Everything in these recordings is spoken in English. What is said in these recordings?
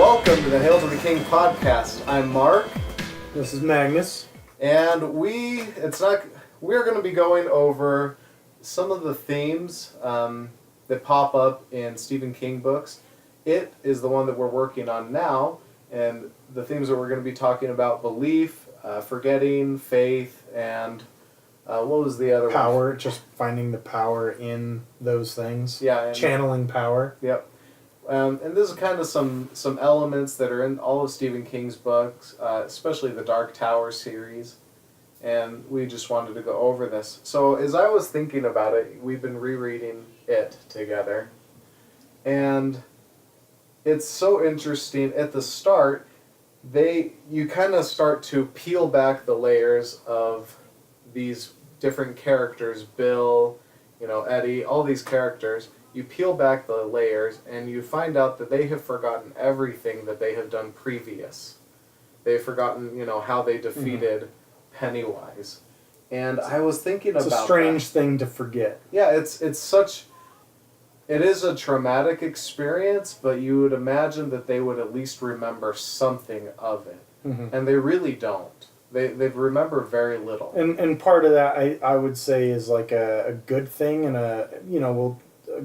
Welcome to the Hail to the King podcast. I'm Mark. This is Magnus. And we're going to be going over some of the themes that pop up in Stephen King books. It is the one that we're working on now, and the themes that we're going to be talking about: belief, forgetting, faith, and what was the other power, one? just finding the power in those things. Yeah. Channeling power. Yep. And this is kind of some elements that are in all of Stephen King's books, especially the Dark Tower series. And we just wanted to go over this. So as I was thinking about it, we've been rereading it together. And it's so interesting. At the start, you kind of start to peel back the layers of these different characters, Bill, Eddie, all these characters. You peel back the layers and you find out that they have forgotten everything that they have done previous. They've forgotten, how they defeated Pennywise. And I was thinking about that. It's a strange thing to forget. Yeah, it is a traumatic experience, but you would imagine that they would at least remember something of it. Mm-hmm. And they really don't. They remember very little. And part of that, I would say, is like a good thing and a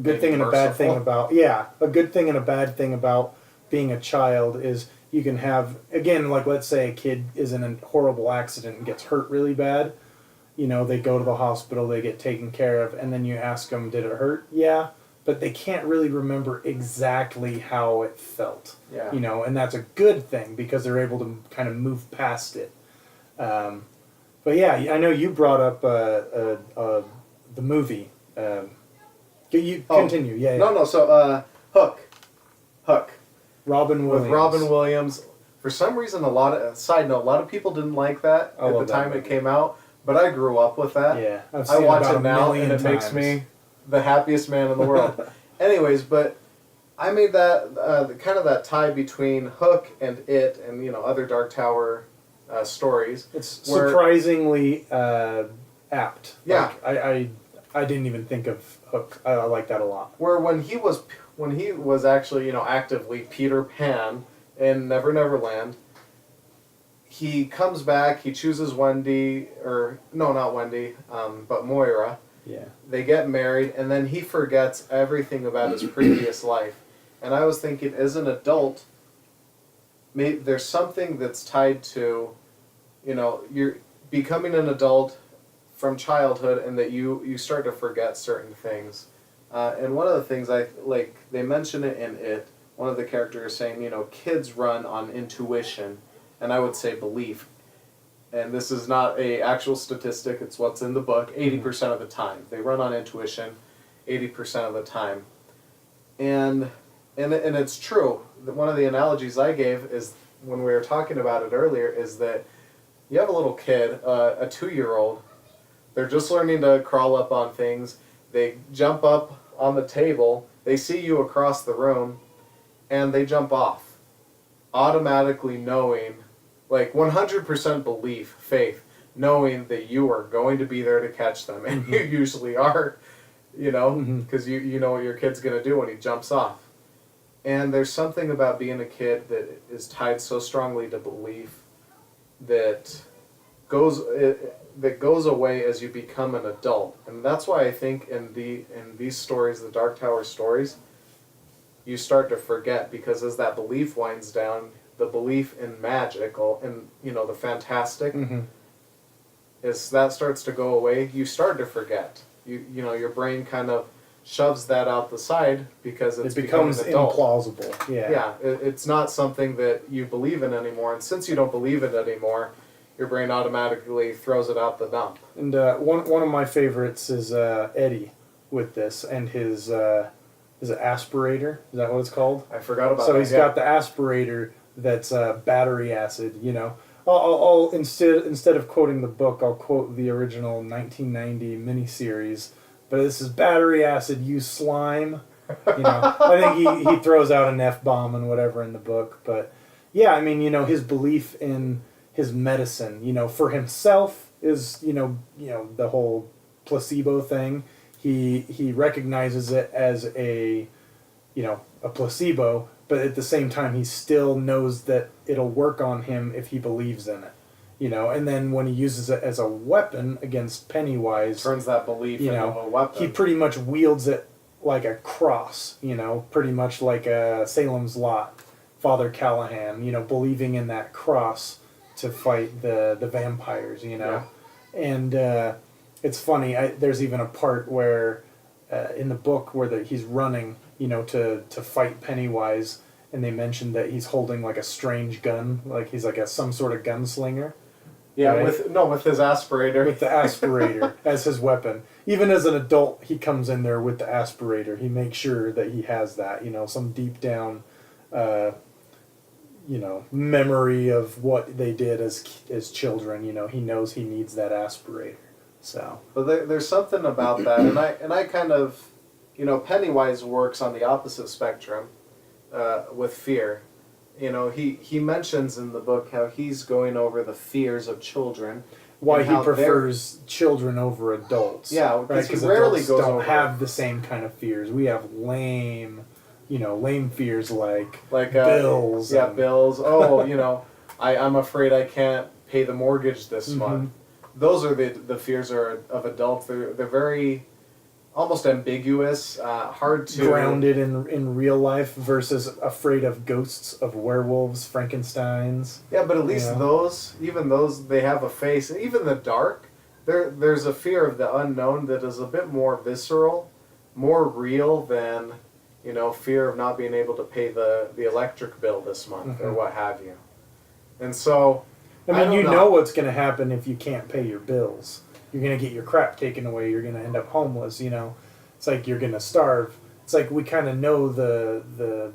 good thing and a bad thing about... Yeah, a good thing and a bad thing about being a child is you can have... Again, like let's say a kid is in a horrible accident and gets hurt really bad. They go to the hospital, they get taken care of, and then you ask them, did it hurt? Yeah. But they can't really remember exactly how it felt. Yeah. And that's a good thing because they're able to kind of move past it. But yeah, I know you brought up the movie. You continue. Yeah. No. So Hook. Robin Williams. With Robin Williams. For some reason, a lot of people didn't like that at the time it came out. But I grew up with that. Yeah. I watch it now, and it makes me the happiest man in the world. Anyways, but I made that kind of that tie between Hook and It, and other Dark Tower stories. It's surprisingly apt. Yeah. Like, I didn't even think of Hook. I like that a lot. Where when he was actually actively Peter Pan in Never Never Land, he comes back. He chooses Wendy, or no, not Wendy, but Moira. Yeah. They get married, and then he forgets everything about his previous life. And I was thinking, as an adult, maybe there's something that's tied to, you're becoming an adult from childhood, and that you start to forget certain things. And one of the things they mention it in It. One of the characters is saying, kids run on intuition, and I would say belief. And this is not a actual statistic, it's what's in the book, 80% of the time. They run on intuition 80% of the time. And it's true. One of the analogies I gave is, when we were talking about it earlier, is that you have a little kid, a 2-year-old, they're just learning to crawl up on things, they jump up on the table, they see you across the room, and they jump off, automatically knowing, like 100% belief, faith, knowing that you are going to be there to catch them, and you usually are, because you know what your kid's going to do when he jumps off. And there's something about being a kid that is tied so strongly to belief that goes away as you become an adult. And that's why I think in these stories, the Dark Tower stories, you start to forget, because as that belief winds down, the belief in magic, and the fantastic, as that starts to go away, you start to forget. Your brain kind of shoves that out the side because it becomes implausible. Yeah, it's not something that you believe in anymore, and since you don't believe it anymore, your brain automatically throws it out the dump. And one of my favorites is Eddie with this, and his aspirator. Is that what it's called? I forgot about that. So he's got the aspirator that's battery acid. I'll instead of quoting the book, I'll quote the original 1990 miniseries. But this is battery acid, you slime. I think he throws out an F-bomb and whatever in the book. But yeah, his belief in his medicine, for himself is, the whole placebo thing. He recognizes it as a placebo, but at the same time he still knows that it'll work on him if he believes in it. And then when he uses it as a weapon against Pennywise, turns that belief into a weapon. He pretty much wields it like a cross, pretty much like a Salem's Lot, Father Callahan, believing in that cross to fight the vampires, Yeah. And it's funny, there's even a part where in the book where he's running, to fight Pennywise, and they mentioned that he's holding like a strange gun, like he's like some sort of gunslinger. Yeah, right? with his aspirator. With the aspirator as his weapon. Even as an adult, he comes in there with the aspirator. He makes sure that he has that, some deep down, memory of what they did as children. He knows he needs that aspirator. So, but there's something about that, and I kind of, Pennywise works on the opposite spectrum, with fear. He mentions in the book how he's going over the fears of children. Why he prefers children over adults. Yeah, right? because he rarely adults goes don't over. have the same kind of fears. We have lame fears like bills. Yeah, bills. Oh, I'm afraid I can't pay the mortgage this month. Those are the fears of adults. They're very almost ambiguous, hard to... Grounded in real life versus afraid of ghosts, of werewolves, Frankensteins. Yeah, but at least even those, they have a face. And even the dark, there's a fear of the unknown that is a bit more visceral, more real than, fear of not being able to pay the electric bill this month or what have you. And so... I mean, know what's going to happen if you can't pay your bills. You're going to get your crap taken away. You're going to end up homeless, It's like you're going to starve. It's like we kind of know the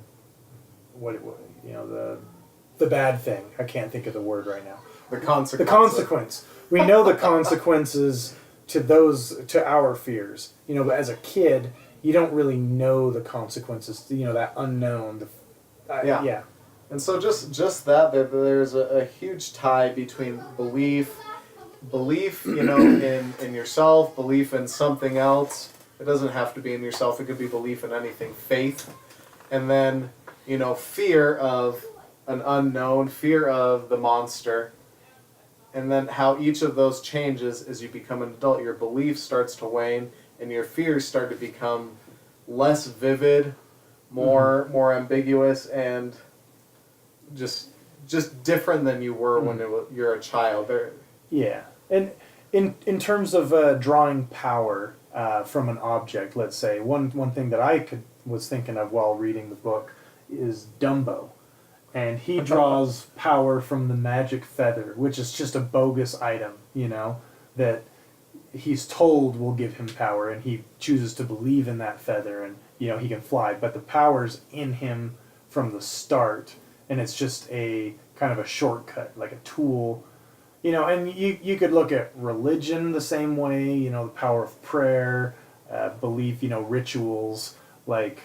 bad thing. I can't think of the word right now. The consequence. The consequence. We know the consequences to our fears. But as a kid, you don't really know the consequences, that unknown. Yeah. And so just that, there's a huge tie between belief, in yourself, belief in something else. It doesn't have to be in yourself. It could be belief in anything, faith. And then, fear of an unknown, fear of the monster. And then how each of those changes as you become an adult. Your belief starts to wane, and your fears start to become less vivid, more ambiguous, and just different than you were when you're a child. Yeah, and in terms of drawing power from an object, let's say one thing that I was thinking of while reading the book is Dumbo, and he draws power from the magic feather, which is just a bogus item, that he's told will give him power, and he chooses to believe in that feather, and he can fly, but the power's in him from the start, and it's just a kind of a shortcut, like a tool. And you could look at religion the same way, the power of prayer, belief, rituals, like,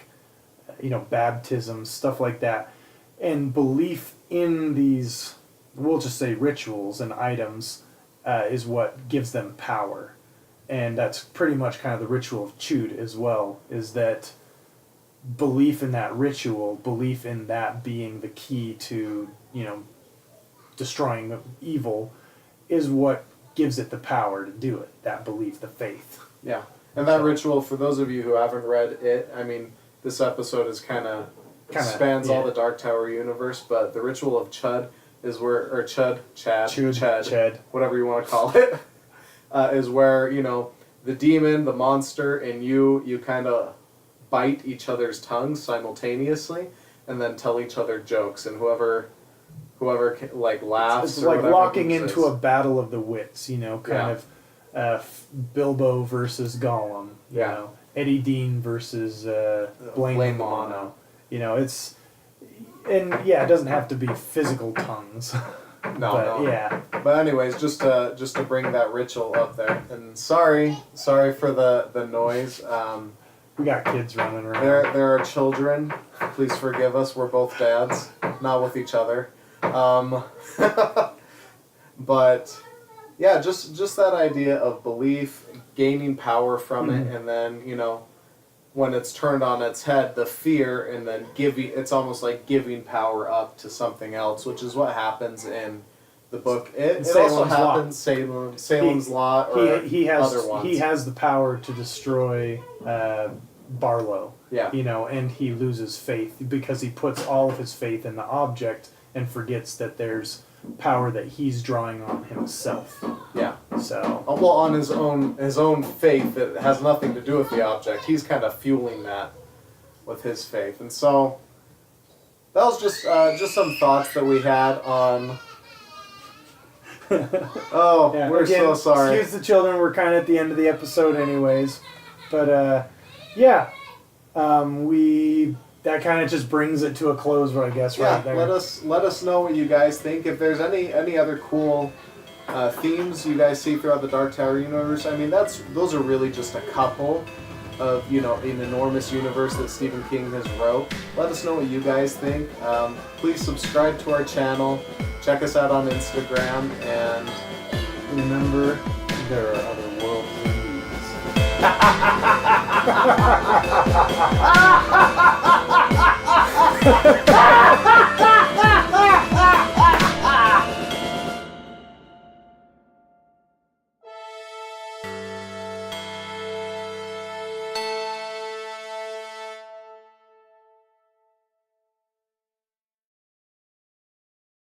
baptism, stuff like that. And belief in these, we'll just say rituals and items, is what gives them power. And that's pretty much kind of the ritual of Chud as well, is that belief in that ritual, belief in that being the key to, destroying the evil, is what gives it the power to do it, that belief, the faith. Yeah. And that ritual, for those of you who haven't read it, I mean, this episode is kind of spans all the Dark Tower universe, but the ritual of Chud is where, or Chad, whatever you want to call it, is where, the demon, the monster, and you kind of bite each other's tongues simultaneously, and then tell each other jokes, and whoever laughs. It's like locking into a battle of the wits, kind of Bilbo versus Gollum, you know, Eddie Dean versus Blaine the Mono. It doesn't have to be physical tongues. No. Yeah. But anyways, just to bring that ritual up there, and sorry for the noise. We got kids running around. There are children. Please forgive us. We're both dads, not with each other. But yeah, just that idea of belief, gaining power from it, and then when it's turned on its head, the fear, and then it's almost like giving power up to something else, which is what happens in the book. It also happens Salem's Lot or he has other ones. he has the power to destroy Barlow. Yeah. You know, and he loses faith because he puts all of his faith in the object and forgets that there's power that he's drawing on himself. Yeah. So. Well, on his own faith that has nothing to do with the object. He's kind of fueling that with his faith, and so that was just some thoughts that we had on. Oh, yeah, we're again, so sorry. Excuse the children. We're kind of at the end of the episode, anyways. But yeah, that kind of just brings it to a close, I guess. Yeah, right there. let us know what you guys think. If there's any other cool themes you guys see throughout the Dark Tower universe, I mean those are really just a couple of an enormous universe that Stephen King has wrote. Let us know what you guys think. Please subscribe to our channel. Check us out on Instagram, and remember, there are other worlds than these.